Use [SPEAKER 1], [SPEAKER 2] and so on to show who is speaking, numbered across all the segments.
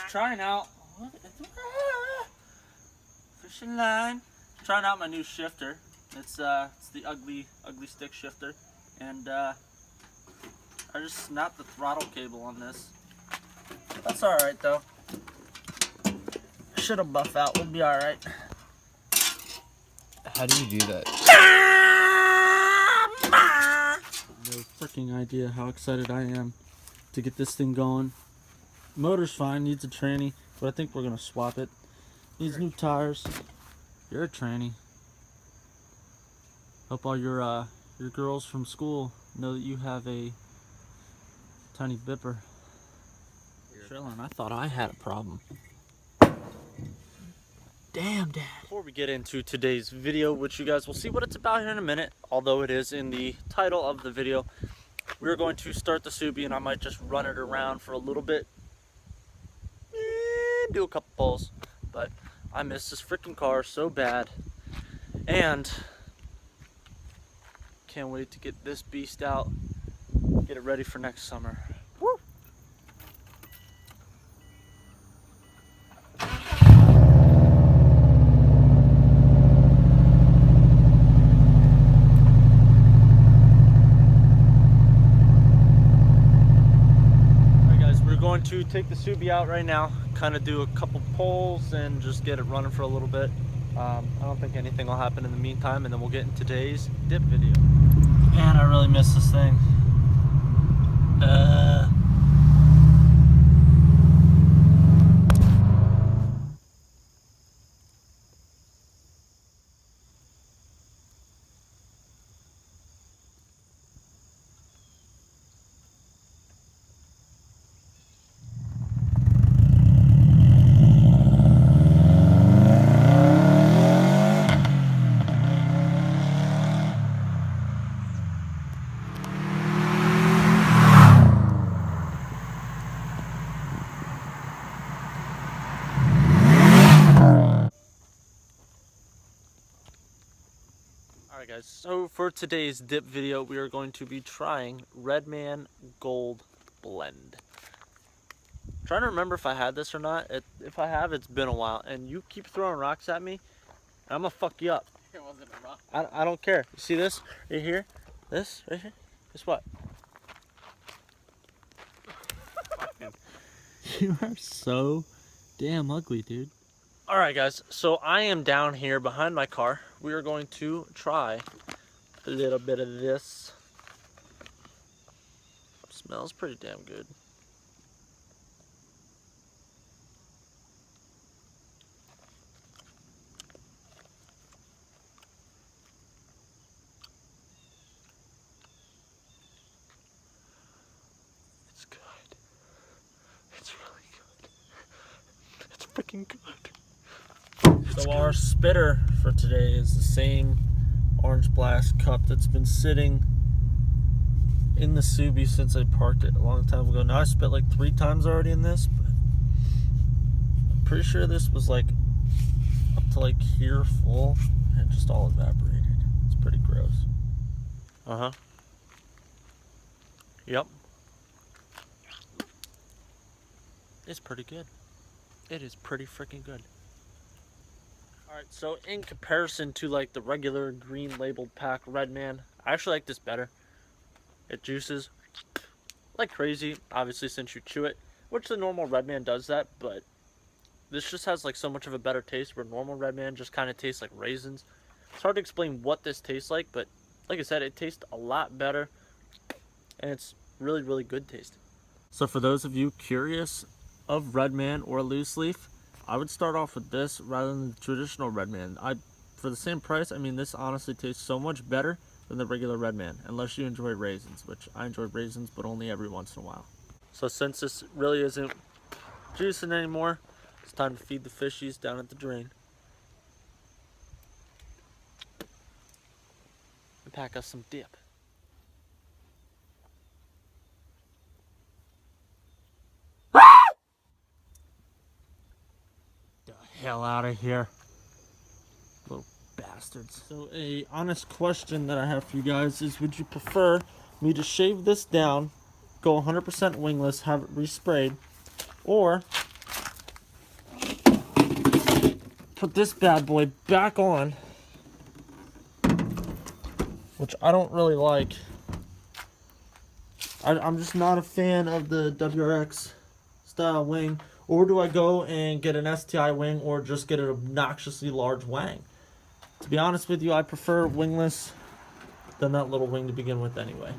[SPEAKER 1] trying out fishing line. Trying out my new shifter. It's the ugly stick shifter, and I just snapped the throttle cable on this. That's all right though. Should have buff out. We'll be all right.
[SPEAKER 2] How do you do that?
[SPEAKER 1] No freaking idea how excited I am to get this thing going. Motor's fine, needs a tranny, but I think we're gonna swap it. Needs new tires. You're a tranny. Hope all your girls from school know that you have a tiny bipper. Trillin', I thought I had a problem. Damn, Dad. Before we get into today's video, which you guys will see what it's about here in a minute, although it is in the title of the video, we're going to start the Subi, and I might just run it around for a little bit. Do a couple pulls, but I miss this freaking car so bad, and can't wait to get this beast out, get it ready for next summer. Woo! Alright guys, we're going to take the Subi out right now, kind of do a couple pulls and just get it running for a little bit. I don't think anything will happen in the meantime, and then we'll get into today's dip video. Man, I really miss this thing. Alright guys, so for today's dip video, we are going to be trying Redman Gold Blend. I'm trying to remember if I had this or not. If I have, it's been a while, and you keep throwing rocks at me, and I'm gonna fuck you up.
[SPEAKER 2] It wasn't a rock.
[SPEAKER 1] I don't care. You see this right here? This right here? Guess what? You are so damn ugly, dude. Alright guys, so I am down here behind my car. We are going to try a little bit of this. Smells pretty damn good. It's good. It's really good. It's freaking good. So our spitter for today is the same Orange Blast cup that's been sitting in the Subi since I parked it a long time ago. Now I spit like 3 times already in this, but I'm pretty sure this was like up to like here full and just all evaporated. It's pretty gross. Uh-huh. Yep. It's pretty good. It is pretty freaking good. Alright, so in comparison to like the regular green labeled pack Redman, I actually like this better. It juices like crazy, obviously, since you chew it, which the normal Redman does that, but this just has like so much of a better taste, where normal Redman just kind of tastes like raisins. It's hard to explain what this tastes like, but like I said, it tastes a lot better, and it's really, really good tasting. So for those of you curious of Redman or loose leaf, I would start off with this rather than the traditional Redman. For the same price, I mean, this honestly tastes so much better than the regular Redman, unless you enjoy raisins, which I enjoy raisins, but only every once in a while. So since this really isn't juicing anymore, it's time to feed the fishies down at the drain. And pack us some dip. Hell out of here, little bastards. So a honest question that I have for you guys is, would you prefer me to shave this down, go 100% wingless, have it resprayed, or put this bad boy back on, which I don't really like. I'm just not a fan of the WRX style wing. Or do I go and get an STI wing or just get an obnoxiously large wang? To be honest with you, I prefer wingless than that little wing to begin with anyway.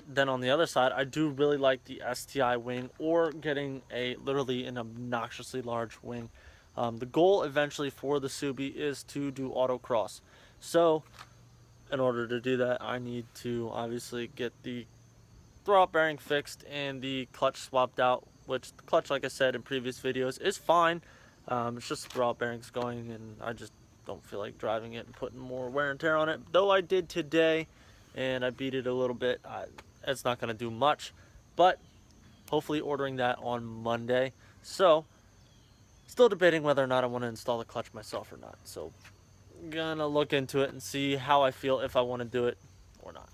[SPEAKER 1] Then on the other side, I do really like the STI wing or getting literally an obnoxiously large wing. The goal eventually for the Subi is to do autocross. So in order to do that, I need to obviously get the throwout bearing fixed and the clutch swapped out, which the clutch, like I said in previous videos, is fine. It's just the throwout bearings going, and I just don't feel like driving it and putting more wear and tear on it. Though I did today, and I beat it a little bit. It's not going to do much, but hopefully ordering that on Monday. So, still debating whether or not I want to install the clutch myself or not. So, gonna look into it and see how I feel if I want to do it or not.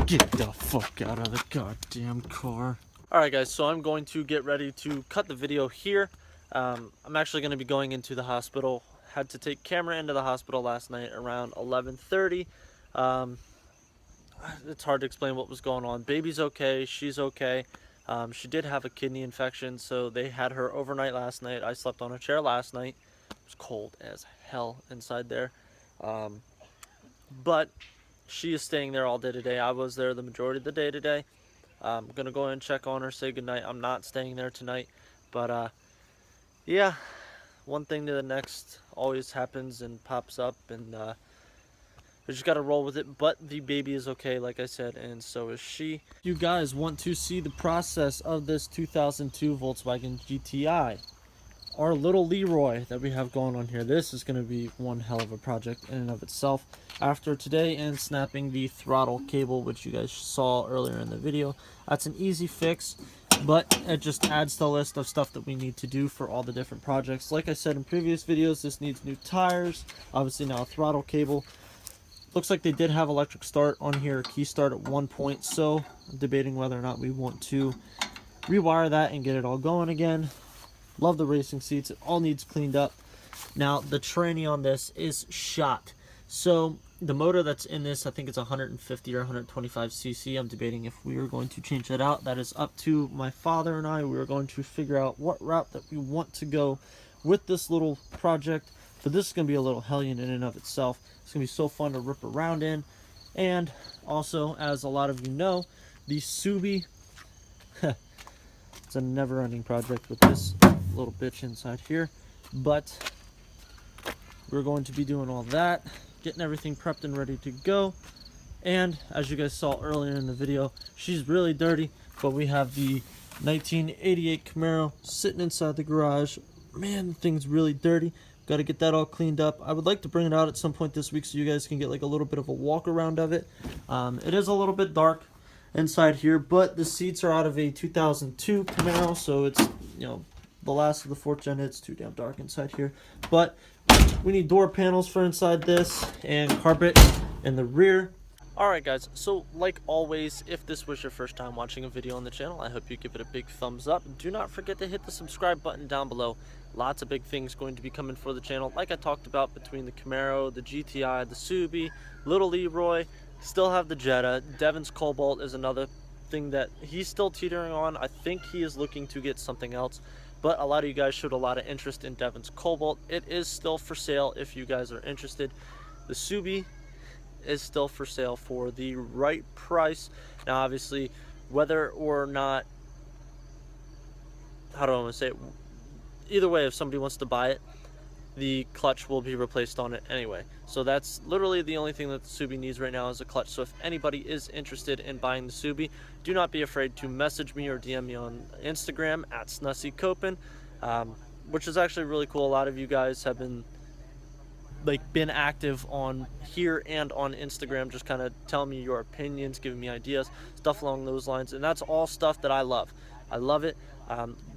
[SPEAKER 1] Get the fuck out of the goddamn car. Alright guys, so I'm going to get ready to cut the video here. I'm actually going to be going into the hospital. Had to take camera into the hospital last night around 11:30. It's hard to explain what was going on. Baby's okay, she's okay. She did have a kidney infection, so they had her overnight last night. I slept on a chair last night. It was cold as hell inside there. But she is staying there all day today. I was there the majority of the day today. I'm going to go and check on her, say goodnight. I'm not staying there tonight. But, yeah, one thing to the next always happens and pops up, and I just got to roll with it. But the baby is okay, like I said, and so is she. If you guys want to see the process of this 2002 Volkswagen GTI, our little Leroy that we have going on here, this is going to be one hell of a project in and of itself. After today and snapping the throttle cable, which you guys saw earlier in the video, that's an easy fix, but it just adds to the list of stuff that we need to do for all the different projects. Like I said in previous videos, this needs new tires, obviously now a throttle cable. Looks like they did have electric start on here, key start at one point, so I'm debating whether or not we want to rewire that and get it all going again. Love the racing seats. It all needs cleaned up. Now, the tranny on this is shot. So, the motor that's in this, I think it's 150 or 125 cc. I'm debating if we are going to change that out. That is up to my father and I. We are going to figure out what route that we want to go with this little project. But this is going to be a little hellion in and of itself. It's going to be so fun to rip around in. And also, as a lot of you know, the Subi... it's a never-ending project with this little bitch inside here, but we're going to be doing all that, getting everything prepped and ready to go. And as you guys saw earlier in the video, she's really dirty, but we have the 1988 Camaro sitting inside the garage. Man, the thing's really dirty. Got to get that all cleaned up. I would like to bring it out at some point this week so you guys can get like a little bit of a walk around of it. It is a little bit dark inside here, but the seats are out of a 2002 Camaro, so it's, you know, the last of the 4th gen. It's too damn dark inside here, but we need door panels for inside this and carpet in the rear. Alright guys, so like always, if this was your first time watching a video on the channel, I hope you give it a big thumbs up. Do not forget to hit the subscribe button down below. Lots of big things going to be coming for the channel, like I talked about, between the Camaro, the GTI, the Subi, little Leroy. Still have the Jetta. Devon's Cobalt is another thing that he's still teetering on. I think he is looking to get something else, but a lot of you guys showed a lot of interest in Devon's Cobalt. It is still for sale if you guys are interested. The Subi is still for sale for the right price. Now obviously, whether or not, how do I want to say it, either way, if somebody wants to buy it, the clutch will be replaced on it anyway. So that's literally the only thing that the Subi needs right now is a clutch. So if anybody is interested in buying the Subi, do not be afraid to message me or DM me on Instagram at Snussycopen, which is actually really cool. A lot of you guys have been active on here and on Instagram, just kind of telling me your opinions, giving me ideas, stuff along those lines, and that's all stuff that I love. I love it.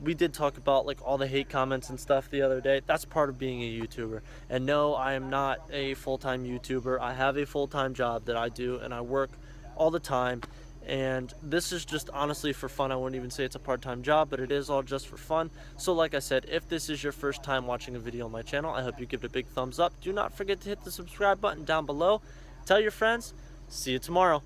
[SPEAKER 1] We did talk about like all the hate comments and stuff the other day. That's part of being a YouTuber. And no, I am not a full-time YouTuber. I have a full-time job that I do, and I work all the time. And this is just honestly for fun. I wouldn't even say it's a part-time job, but it is all just for fun. So like I said, if this is your first time watching a video on my channel, I hope you give it a big thumbs up. Do not forget to hit the subscribe button down below. Tell your friends. See you tomorrow.